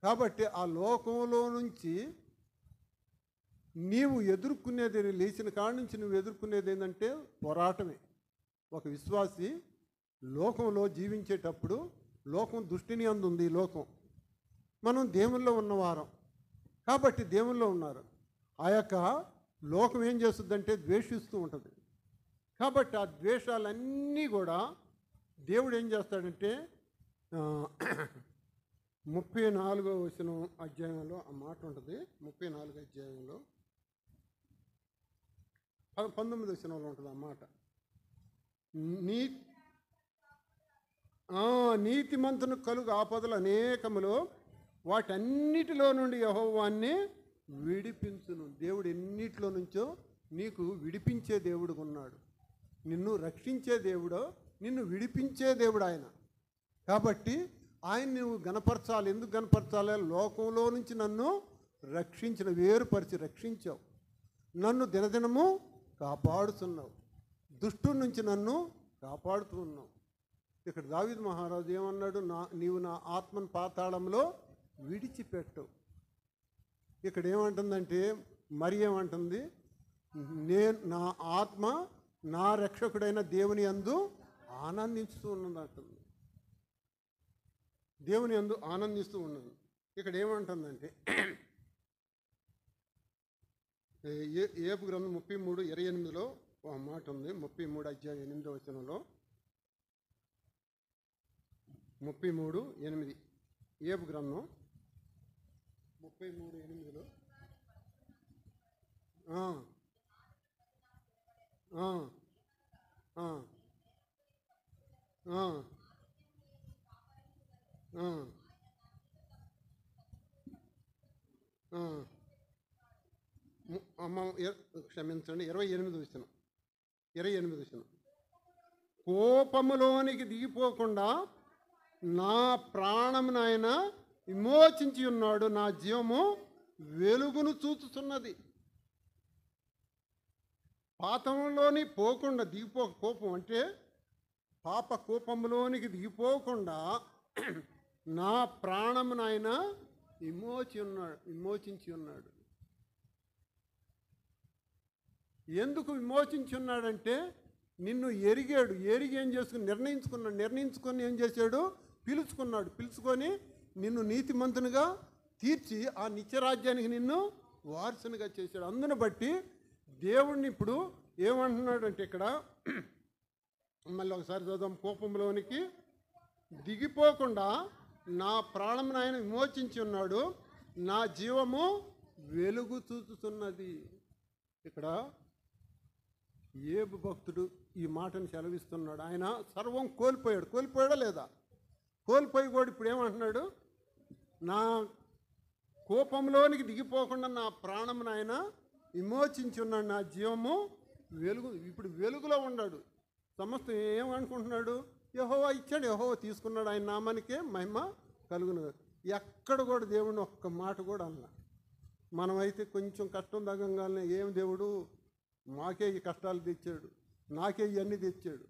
Speaker 2: కాబట్టి ఆ లోకంలో నుంచి నీవు ఎదుర్కొనేది, లేచిన కాడి నుంచి నువ్వు ఎదుర్కొనేది ఏంటంటే పోరాటమే. ఒక విశ్వాసి లోకంలో జీవించేటప్పుడు లోకం దుష్టిని అందుంది. లోకం, మనం దేవుల్లో ఉన్నవారం కాబట్టి దేవుల్లో ఉన్నారు. ఆ యొక్క లోకం ఏం చేస్తుందంటే ద్వేషిస్తూ ఉంటుంది. కాబట్టి ఆ ద్వేషాలన్నీ కూడా దేవుడు ఏం చేస్తాడంటే 34వ అధ్యాయంలో ఆ మాట ఉంటుంది. 34వ అధ్యాయంలో 19వ వచనంలో ఉంటుంది ఆ మాట. నీతిమంతుని కలుగు ఆపదలు అనేకములో వాటన్నిటిలో నుండి యెహోవాన్ని విడిపించును. దేవుడు ఎన్నిటిలో నుంచో నీకు విడిపించే దేవుడు ఉన్నాడు. నిన్ను రక్షించే దేవుడు, నిన్ను విడిపించే దేవుడు ఆయన. కాబట్టి ఆయన నువ్వు గణపరచాలి. ఎందుకు గణపరచాలి? లోకంలో నుంచి నన్ను రక్షించిన, వేరుపరిచి రక్షించావు. నన్ను దినదినము కాపాడుతున్నావు. దుష్టుడి నుంచి నన్ను కాపాడుతూ ఉన్నావు. ఇక్కడ దావీదు మహారాజు ఏమన్నాడు? నీవు నా ఆత్మను పాతాళంలో విడిచిపెట్టవు. ఇక్కడ ఏమంటుందంటే మరి ఏమంటుంది? నా ఆత్మ నా రక్షకుడైన దేవుని యందు ఆనందిస్తూ ఉన్నది అంటుంది. దేవుని యందు ఆనందిస్తూ ఉన్నది. ఇక్కడ ఏమంటుందంటే ఏపు గ్రంథం 33:28లో ఒక మాట ఉంది. 33 అధ్యాయం 8వ వచనంలో 33:8 ఏపు గ్రంథం 33:8లో క్షమించండి 28 వచనం. కోపములోనికి దిగిపోకుండా నా ప్రాణమును ఆయన విమోచించి ఉన్నాడు. నా జీవము వెలుగును చూచుతున్నది. పాతంలోని పోకుండా కోపం అంటే పాప కోపంలోనికి దిగిపోకుండా నా ప్రాణమును ఆయన విమోచించి ఉన్నాడు. ఎందుకు విమోచించి ఉన్నాడంటే నిన్ను ఎరిగాడు. ఎరిగి ఏం చేసుకుని నిర్ణయించుకొని ఏం చేశాడు? పిలుచుకొని నిన్ను నీతిమంతునిగా తీర్చి ఆ నిత్యరాజ్యానికి నిన్ను వారసునిగా చేశాడు. అందును బట్టి దేవుణ్ణి ఇప్పుడు ఏమంటున్నాడంటే ఇక్కడ మళ్ళీ ఒకసారి చదుదాం. కోపంలోనికి దిగిపోకుండా నా ప్రాణమును ఆయన విమోచించి ఉన్నాడు. నా జీవము వెలుగు చూచుతున్నది. ఇక్కడ యోబు భక్తుడు ఈ మాటను సెలవిస్తున్నాడు. ఆయన సర్వం కోల్పోయాడా లేదా? కోల్పోయి కూడా ఇప్పుడు ఏమంటున్నాడు? నా కోపంలోనికి దిగిపోకుండా నా ప్రాణమును ఆయన విమోచించి ఉన్నాడు. నా జీవము వెలుగు. ఇప్పుడు వెలుగులో ఉన్నాడు. సమస్తం ఏమనుకుంటున్నాడు? యెహోవా ఇచ్చాడు, యెహోవా తీసుకున్నాడు. ఆయన నామానికే మహిమ కలుగును. ఎక్కడ కూడా దేవుడిని ఒక్క మాట కూడా అన్నా. మనమైతే కొంచెం కష్టం తగ్గంగానే ఏం దేవుడు మాకే ఈ కష్టాలు తెచ్చాడు, నాకే ఇవన్నీ తెచ్చాడు.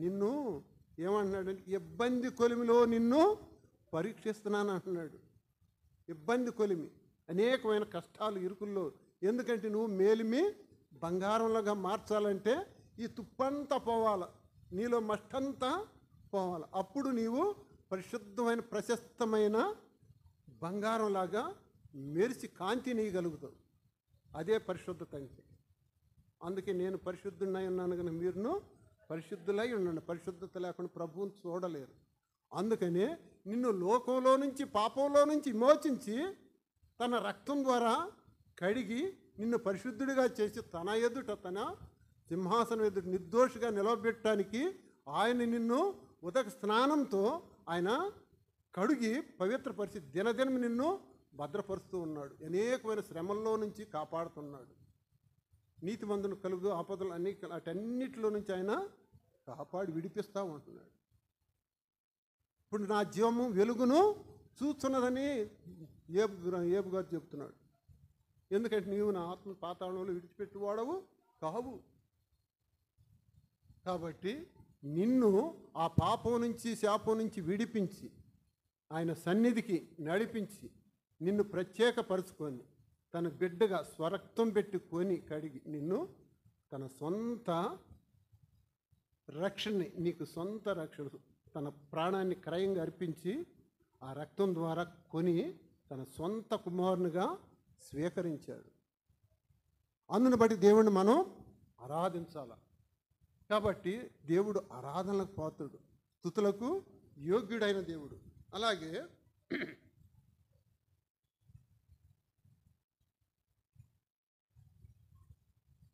Speaker 2: నిన్ను ఏమంటున్నాడంటే ఇబ్బంది కొలిమిలో నిన్ను పరీక్షిస్తున్నాను అంటున్నాడు. ఇబ్బంది కొలిమి, అనేకమైన కష్టాలు, ఇరుకుల్లో. ఎందుకంటే నువ్వు మేలిమి బంగారంలాగా మార్చాలంటే ఈ తుప్పంతా పోవాలి, నీలో మష్టంతా పోవాలి. అప్పుడు నీవు పరిశుద్ధమైన ప్రశస్తమైన బంగారంలాగా మెరిసి కాంతి నీయగలుగుతావు. అదే పరిశుద్ధత అంటే. అందుకే నేను పరిశుద్ధుడై ఉన్నాను కనుక మీరును పరిశుద్ధులై ఉండండి. పరిశుద్ధత లేకుండా ప్రభువుని చూడలేరు. అందుకనే నిన్ను లోకంలో నుంచి, పాపంలో నుంచి విమోచించి తన రక్తం ద్వారా కడిగి నిన్ను పరిశుద్ధుడిగా చేసి తన ఎదుట, తన సింహాసనం ఎదుట నిర్దోషిగా నిలవబెట్టడానికి ఆయన నిన్ను ఉదక స్నానంతో ఆయన కడిగి పవిత్రపరిచి దినదినం నిన్ను భద్రపరుస్తూ ఉన్నాడు. అనేకమైన శ్రమల్లో నుంచి కాపాడుతున్నాడు. నీతిమంతుని కలుగు ఆపదలు వాటన్నిటిలో నుంచి ఆయన కాపాడి విడిపిస్తూ ఉంటున్నాడు. ఇప్పుడు నా జీవము వెలుగును చూస్తున్నదని ఏబు గారు చెప్తున్నాడు. ఎందుకంటే నీవు నా ఆత్మ పాతాళంలో విడిచిపెట్టువాడవు కావు. కాబట్టి నిన్ను ఆ పాపం నుంచి శాపం నుంచి విడిపించి ఆయన సన్నిధికి నడిపించి నిన్ను ప్రత్యేకపరుచుకొని తన బిడ్డగా స్వరక్తం పెట్టి కొని కడిగి నిన్ను తన సొంత రక్షణని, నీకు సొంత రక్షణ, తన ప్రాణాన్ని క్రయంగా అర్పించి ఆ రక్తం ద్వారా కొని తన సొంత కుమారునిగా స్వీకరించాడు. అందుని బట్టి దేవుణ్ణి మనం ఆరాధించాలి. కాబట్టి దేవుడు ఆరాధనలకు పాత్రుడు, స్తుతులకు యోగ్యుడైన దేవుడు. అలాగే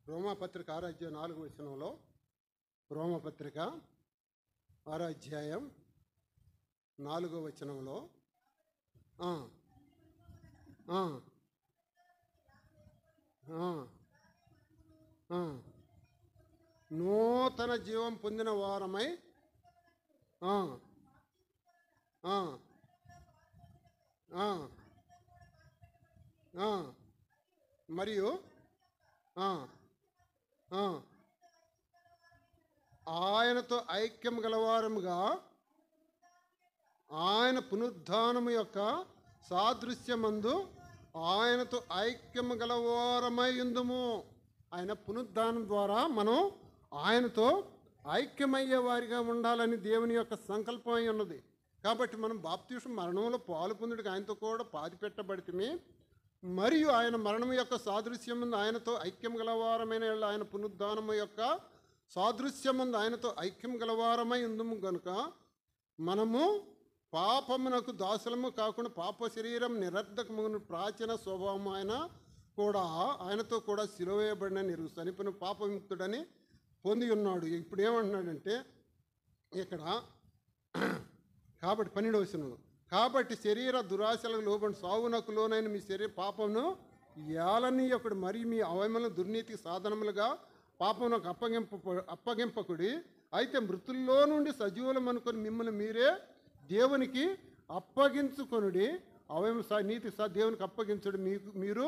Speaker 2: రోమాపత్రిక 6వ అధ్యాయం 4వ వచనంలో, రోమపత్రిక 6వ అధ్యాయం 4వ వచనంలో నూతన జీవం పొందిన వారమై మరియు ఆయనతో ఐక్యం గలవారముగా ఆయన పునరుద్ధానము యొక్క సాదృశ్యమందు ఆయనతో ఐక్యం గలవారమై ఉందుము. ఆయన పునరుద్ధానం ద్వారా మనం ఆయనతో ఐక్యమయ్యే వారిగా ఉండాలని దేవుని యొక్క సంకల్పం అయి ఉన్నది. కాబట్టి మనం బాప్తిసం మరణంలో పాలు పొందుడికి ఆయనతో కూడా పాతి పెట్టబడితే, మరియు ఆయన మరణం యొక్క సాదృశ్యం ముందు ఆయనతో ఐక్యం గలవారమైన ఆయన పునరుద్ధానము యొక్క సాదృశ్యమందు ఆయనతో ఐక్యం గలవారమై ఉందుము గనుక మనము పాపమునకు దాసులము కాకుండా పాప శరీరం నిరర్ధకమును ప్రాచీన స్వభావం ఆయనతో కూడా సిలువేయబడిన నిరుగు చనిపోయిన పాపముక్తుడని పొంది ఉన్నాడు. ఇప్పుడు ఏమంటున్నాడంటే ఇక్కడ, కాబట్టి 12వ వచనంలో, కాబట్టి శరీర దురాశలకు లోబడి సావునకు లోనైన మీ శరీర పాపమును ఏలనీయకుడు, మరియు మీ అవయములను దుర్నీతికి సాధనములుగా పాపమునకు అప్పగింపకుడి. అయితే మృతుల్లో నుండి సజీవులం అనుకొని మిమ్మల్ని మీరే దేవునికి అప్పగించుకొనుడి. అవయం నీతి దేవునికి అప్పగించుడు. మీరు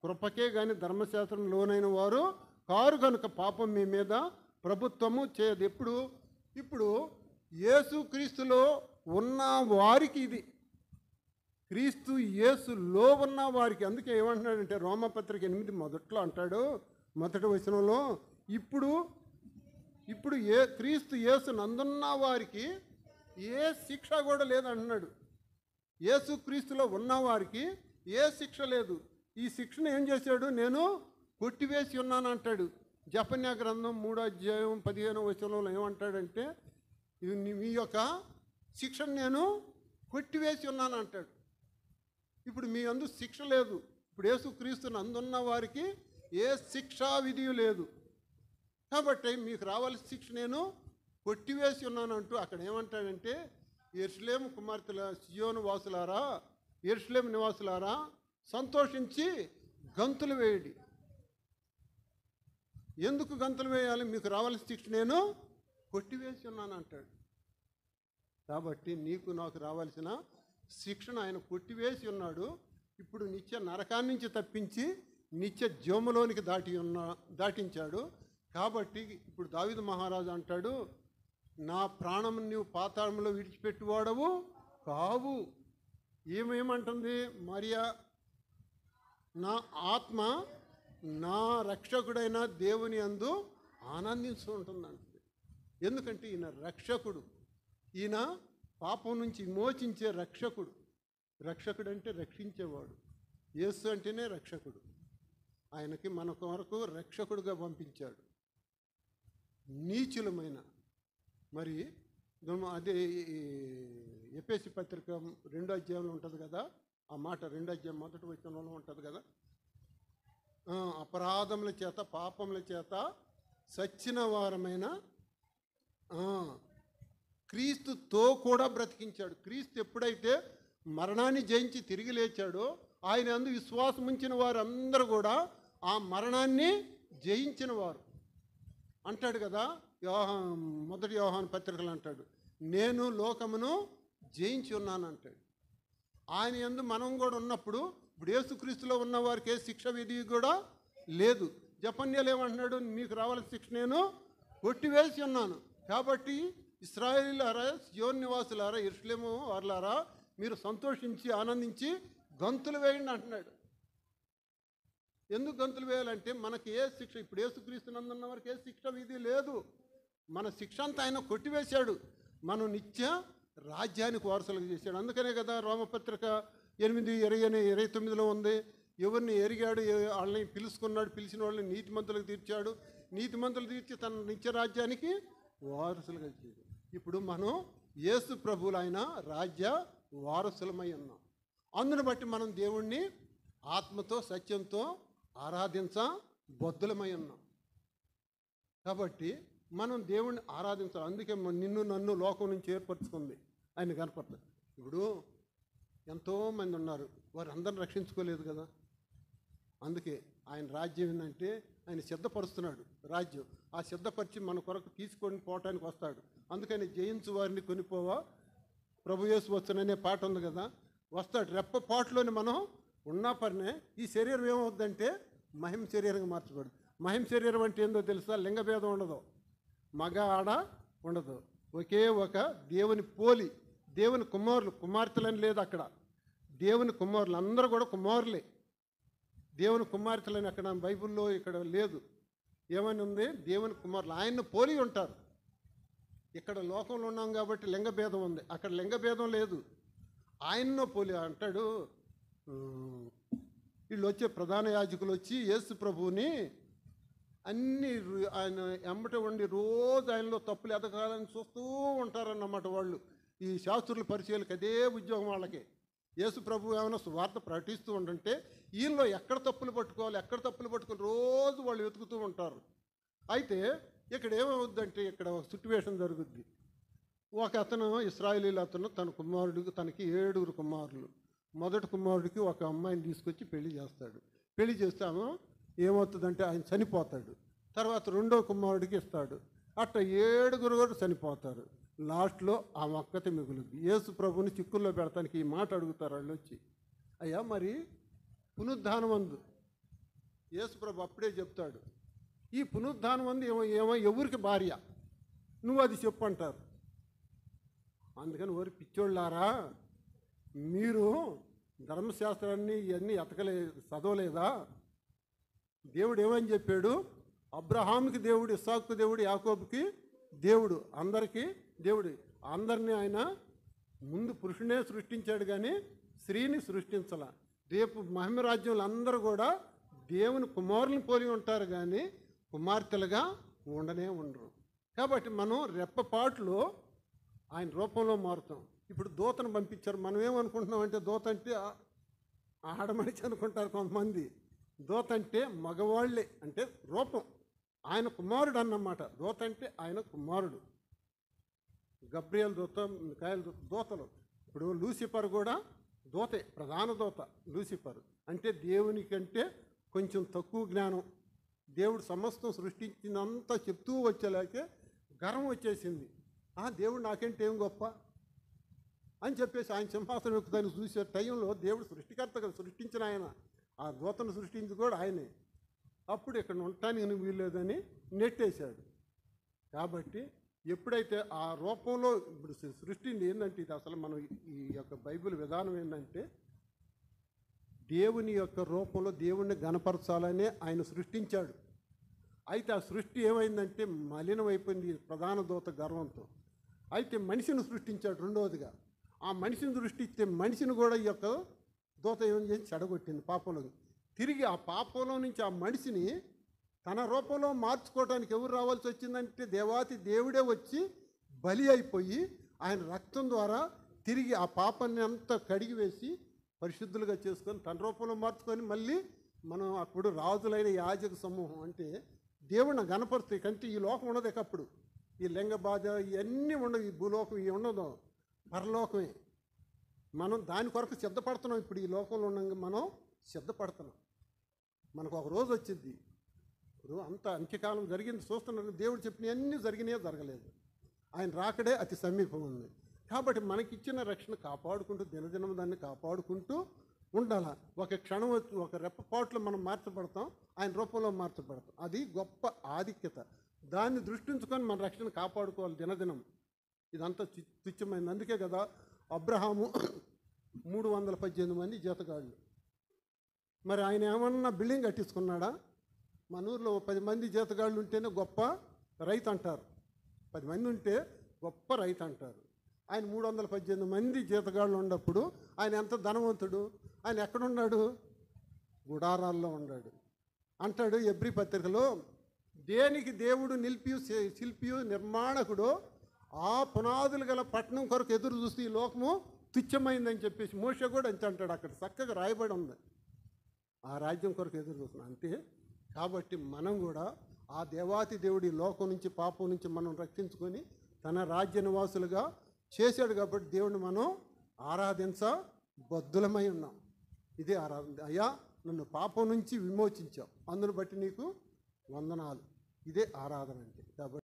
Speaker 2: కృపకే కానీ ధర్మశాస్త్రం లోనైన వారు కారు కనుక పాపం మీ మీద ప్రభుత్వము చేయదు. ఇప్పుడు యేసు క్రీస్తులో ఉన్న వారికి ఇది, క్రీస్తు యేసులో ఉన్న వారికి. అందుకే ఏమంటున్నాడంటే రోమపత్రిక 8 మొదట్లో అంటాడు, మొదటి వచనంలో, ఇప్పుడు క్రీస్తు యేసు నందున్న వారికి ఏ శిక్ష కూడా లేదంటున్నాడు. యేసు క్రీస్తులో ఉన్నవారికి ఏ శిక్ష లేదు. ఈ శిక్షను ఏం చేశాడు? నేను కొట్టివేసి ఉన్నాను అంటాడు. జఫన్యా గ్రంథం 3వ అధ్యాయం 15వ వచనంలో ఏమంటాడంటే, మీ యొక్క శిక్షను నేను కొట్టివేసి ఉన్నాను అంటాడు. ఇప్పుడు మీ అందు శిక్ష లేదు. ఇప్పుడు యేసు క్రీస్తుని అందున్న వారికి ఏ శిక్షా విధి లేదు. కాబట్టి మీకు రావాల్సిన శిక్ష నేను కొట్టివేసి ఉన్నాను అంటూ అక్కడ ఏమంటాడంటే, యెరూషలేము కుమార్తెల, సియోను వాసులారా, యెరూషలేము నివాసులారా, సంతోషించి గంతులు వేయడి. ఎందుకు గంతులు వేయాలి? మీకు రావాల్సిన శిక్ష నేను కొట్టివేసి ఉన్నాను అంటాడు. కాబట్టి నీకు నాకు రావాల్సిన శిక్షను ఆయన కొట్టివేసి ఉన్నాడు. ఇప్పుడు నిత్య నరకాన్ని నుంచి తప్పించి నిత్య జీవములోనికి దాటించాడు. కాబట్టి ఇప్పుడు దావీదు మహారాజు అంటాడు, నా ప్రాణం నీవు పాతాళంలో విడిచిపెట్టువాడవు కావు. ఏమేమంటుంది మరియా? నా ఆత్మ నా రక్షకుడైన దేవుని యందు ఆనందిస్తూ ఉంటుందంటుంది. ఎందుకంటే ఈయన రక్షకుడు, ఈయన పాపం నుంచి విమోచించే రక్షకుడు. రక్షకుడు అంటే రక్షించేవాడు. యేసు అంటేనే రక్షకుడు. ఆయనకి మన కొరకు రక్షకుడుగా పంపించాడు. నీచులమైన, మరి అదే ఎఫెసీ పత్రిక 2వ అధ్యాయంలో ఉంటుంది కదా, ఆ మాట 2వ అధ్యాయం 1వ వచనంలో ఉంటుంది కదా, అపరాధముల చేత పాపముల చేత సచ్చిన వారమైన క్రీస్తుతో కూడా బ్రతికించాడు. క్రీస్తు ఎప్పుడైతే మరణాన్ని జయించి తిరిగి లేచాడో ఆయన అందు విశ్వాసం ఉంచిన వారందరూ కూడా ఆ మరణాన్ని జయించిన వారు. అంటాడు కదా మొదటి యోహాను పత్రికలు అంటాడు, నేను లోకమును జయించి ఉన్నాను అంటాడు. ఆయన యందు మనం కూడా ఉన్నప్పుడు ఇప్పుడు యేసుక్రీస్తులో ఉన్న వారికి ఏ శిక్ష విధి కూడా లేదు. జపన్యాలు ఏమంటున్నాడు, మీకు రావాల్సిన శిక్ష నేను కొట్టివేసి ఉన్నాను. కాబట్టి ఇశ్రాయేలీయులారా, సియోను నివాసులారా, యెరూషలేము వారులారా, మీరు సంతోషించి ఆనందించి గంతులు వేయండి అంటున్నాడు. ఎందుకు గంతులు వేయాలంటే మనకి ఏ శిక్ష, ఇప్పుడు యేసుక్రీస్తు నందున్న వారికి ఏ శిక్ష విధి లేదు. మన శిక్ష అంతా ఆయన కొట్టివేశాడు. మనం నిత్య రాజ్యానికి వారసులుగా చేశాడు. అందుకనే కదా రోమపత్రిక 8:29 ఉంది, ఎవరిని ఎరిగాడు వాళ్ళని పిలుచుకున్నాడు, పిలిచిన వాళ్ళని నీతిమంతులకు తీర్చాడు, నీతిమంతులు తీర్చి తన నిత్య రాజ్యానికి వారసులుగా చేశాడు. ఇప్పుడు మనం యేసు ప్రభువులు ఆయన రాజ్య వారసులమై ఉన్నాం. అందును బట్టి మనం దేవుణ్ణి ఆత్మతో సత్యంతో బొద్దులమై ఉన్నాం. కాబట్టి మనం దేవుణ్ణి ఆరాధించాలి. అందుకే నిన్ను నన్ను లోకం నుంచి ఏర్పరచుకుంది ఆయన కనపడతాడు. ఇప్పుడు ఎంతోమంది ఉన్నారు, వారు అందరిని రక్షించుకోలేదు కదా. అందుకే ఆయన రాజ్యం ఏంటంటే ఆయన సిద్ధపరుస్తున్నాడు రాజ్యం. ఆ సిద్ధపరిచి మన కొరకు తీసుకొని పోవటానికి వస్తాడు. అందుకని జయించు వారిని కొనిపోవా ప్రభు యేసు వచ్చుననే పాట ఉంది కదా. వస్తాడు రెప్పపాటులోని మనం ఉన్నా పరినే ఈ శరీరం ఏమవుద్దంటే మహిమ శరీరంగా మార్చబడు. మహిమ శరీరం అంటే ఏందో తెలుసా? లింగభేదం ఉండదు, మగ ఆడ ఉండదు, ఒకే ఒక దేవుని పోలి, దేవుని కుమారులు, కుమార్తెలని లేదు అక్కడ. దేవుని కుమారులు అందరూ కూడా కుమారులే. దేవుని కుమార్తెలని అక్కడ బైబిల్లో ఇక్కడ లేదు. ఏమని ఉంది? దేవుని కుమారులు ఆయన్ని పోలి ఉంటారు. ఇక్కడ లోకంలో ఉన్నాం కాబట్టి లింగభేదం ఉంది, అక్కడ లింగభేదం లేదు. ఆయన్నో పోలి అంటాడు. వీళ్ళు వచ్చే ప్రధాన యాజకులు వచ్చి యేసు ప్రభువుని అన్ని ఆయన ఎమ్మట ఉండి రోజు ఆయనలో తప్పులు ఎదగాలని చూస్తూ ఉంటారన్నమాట. వాళ్ళు ఈ శాస్త్రుల పరిచయాలకు అదే ఉద్యోగం వాళ్ళకి. యేసు ప్రభు ఏమైనా సువార్త ప్రకటిస్తూ ఉంటుంటే ఈయనలో ఎక్కడ తప్పులు పట్టుకోవాలి, ఎక్కడ తప్పులు పట్టుకొని రోజు వాళ్ళు వెతుకుతూ ఉంటారు. అయితే ఇక్కడ ఏమవుద్దంటే ఇక్కడ ఒక సిట్యువేషన్ జరుగుద్ది. ఒక అతను ఇశ్రాయేలీయుల అతను తన కుమారుడికి, తనకి 7 కుమారులు, మొదటి కుమారుడికి ఒక అమ్మాయిని తీసుకొచ్చి పెళ్లి చేస్తాడు. పెళ్లి చేస్తాము ఏమవుతుందంటే ఆయన చనిపోతాడు. తర్వాత రెండో కుమారుడికి ఇస్తాడు. అట్లా 7 కూడా చనిపోతారు. లాస్ట్లో ఆ ఒక్కతే మిగులుద్ది. యేసు ప్రభుని చిక్కుల్లో పెడతానికి ఈ మాట అడుగుతారు వాళ్ళు వచ్చి, అయ్యా మరి పునరుద్ధానం అందు యేసు ప్రభు అప్పుడే చెప్తాడు, ఈ పునరుద్ధానం అందు ఏమో ఎవరికి భార్య, నువ్వు అది చెప్పు అంటారు. అందుకని ఓరి పిచ్చోళ్ళారా, మీరు ధర్మశాస్త్రాన్ని ఇవన్నీ చదవలేదా? దేవుడు ఏమని చెప్పాడు? అబ్రహాముకి దేవుడు, ఇస్సాకుకు దేవుడు, యాకోబుకి దేవుడు, అందరికీ దేవుడు. అందరినీ ఆయన ముందు పురుషునే సృష్టించాడు కానీ స్త్రీని సృష్టించాల. రేపు మహిమ రాజ్యంలో అందరూ కూడా దేవుని కుమారులను పోలి ఉంటారు కానీ కుమార్తెలుగా ఉండనే ఉండరు. కాబట్టి మనం రెప్పపాటులో ఆయన రూపంలో మారుతాం. ఇప్పుడు దూతను పంపించారు. మనం ఏమనుకుంటున్నాం అంటే దూత అంటే ఆడమనిషి అనుకుంటారు కొంతమంది. దూత అంటే మగవాళ్ళే, అంటే రూపం. ఆయన కుమారుడు అన్నమాట. దూత అంటే ఆయన కుమారుడు. గబ్రియల్ దూత, మిఖాయేలు దూతలు. ఇప్పుడు లూసిఫర్ కూడా దూతే, ప్రధాన దూత లూసిఫర్. అంటే దేవుని కంటే కొంచెం తక్కువ జ్ఞానం. దేవుడు సమస్తం సృష్టించినంత చెప్తూ వచ్చేలాగే గర్వం వచ్చేసింది. దేవుడు నాకంటే ఏం గొప్ప అని చెప్పేసి ఆయన సింహాసనం ఎక్కుతాన్ని చూసే టైంలో దేవుడు సృష్టికర్తగా సృష్టించిన ఆయన, ఆ దూతను సృష్టించి కూడా ఆయనే. అప్పుడు ఇక్కడ ఉండటానికి నువ్వు వీల్లేదని నెట్టేశాడు. కాబట్టి ఎప్పుడైతే ఆ రూపంలో ఇప్పుడు సృష్టింది ఏంటంటే, ఇది అసలు మనం ఈ యొక్క బైబిల్ విధానం ఏంటంటే దేవుని యొక్క రూపంలో దేవుణ్ణి గణపరచాలనే ఆయన సృష్టించాడు. అయితే ఆ సృష్టి ఏమైందంటే మలినమైపోయింది ప్రధాన దూత గర్వంతో. అయితే మనిషిని సృష్టించాడు రెండవదిగా. ఆ మనిషిని సృష్టిస్తే మనిషిని కూడా ఈ యొక్క దూత ఏమని చేసి చెడగొట్టింది పాపంలో. తిరిగి ఆ పాపంలో నుంచి ఆ మనిషిని తన రూపంలో మార్చుకోవడానికి ఎవరు రావాల్సి వచ్చిందంటే దేవాతి దేవుడే వచ్చి బలి అయిపోయి ఆయన రక్తం ద్వారా తిరిగి ఆ పాపాన్ని అంతా కడిగివేసి పరిశుద్ధులుగా చేసుకొని తన రూపంలో మార్చుకొని మళ్ళీ మనం అప్పుడు రాజులైన యాజక సమూహం అంటే దేవుడిని గణపరుస్తాయి. కంటే ఈ లోకం ఉండదు. అప్పుడు ఈ లింగ బాధ ఇవన్నీ ఉండవు. ఈ భూలోకం ఇవి ఉండదు, పరలోకమే. మనం దాని కొరకు సిద్ధపడుతున్నాం. ఇప్పుడు ఈ లోకంలో ఉండగా మనం సిద్ధపడుతున్నాం. మనకు ఒక రోజు వచ్చింది. ఇప్పుడు అంత అంత్యకాలం జరిగింది చూస్తున్నారు. దేవుడు చెప్పిన అన్నీ జరిగినాయో జరగలేదు. ఆయన రాకడే అతి సమీపం ఉంది. కాబట్టి మనకిచ్చిన రక్షణ కాపాడుకుంటూ దినదినం దాన్ని కాపాడుకుంటూ ఉండాలి. ఒక క్షణం ఒక రెప్పపాట్లో మనం మార్చబడతాం, ఆయన రూపంలో మార్చబడతాం. అది గొప్ప ఆధిక్యత. దాన్ని దృష్టించుకొని మన రక్షణ కాపాడుకోవాలి దినదినం. ఇదంతా తుచ్చమైంది. అందుకే కదా అబ్రహాము 318 మంది జీతగాళ్ళు. మరి ఆయన ఏమన్నా బిల్డింగ్ కట్టించుకున్నాడా? మన ఊర్లో 10 మంది జీతగాళ్ళు ఉంటేనే గొప్ప రైతు అంటారు. 10 మంది ఉంటే గొప్ప రైతు అంటారు. ఆయన 318 మంది జీతగాళ్ళు ఉన్నప్పుడు ఆయన ఎంత ధనవంతుడు. ఆయన ఎక్కడున్నాడు? గుడారాల్లో ఉన్నాడు. అంటాడు ఎబ్రీ పత్రికలో, దేనికి దేవుడు శిల్పియు నిర్మాణకుడు ఆ పునాదులు గల పట్టణం కొరకు ఎదురు చూస్తే ఈ లోకము తుచ్చమైందని చెప్పేసి మోషే కూడా అంతే అంటాడు. అక్కడ చక్కగా రాయబడి ఉంది. ఆ రాజ్యం కొరకు ఎదురు చూస్తున్నాం అంతే. కాబట్టి మనం కూడా ఆ దేవాతి దేవుడి లోకం నుంచి పాపం నుంచి మనం రక్షించుకొని తన రాజ్య నివాసులుగా చేశాడు. కాబట్టి దేవుడిని మనం ఆరాధించబద్ధులమై ఉన్నాం. ఇదే ఆరాధన. అయ్యా నన్ను పాపం నుంచి విమోచించావు, అందును బట్టి నీకు వందనాలు. ఇదే ఆరాధన అంటే. కాబట్టి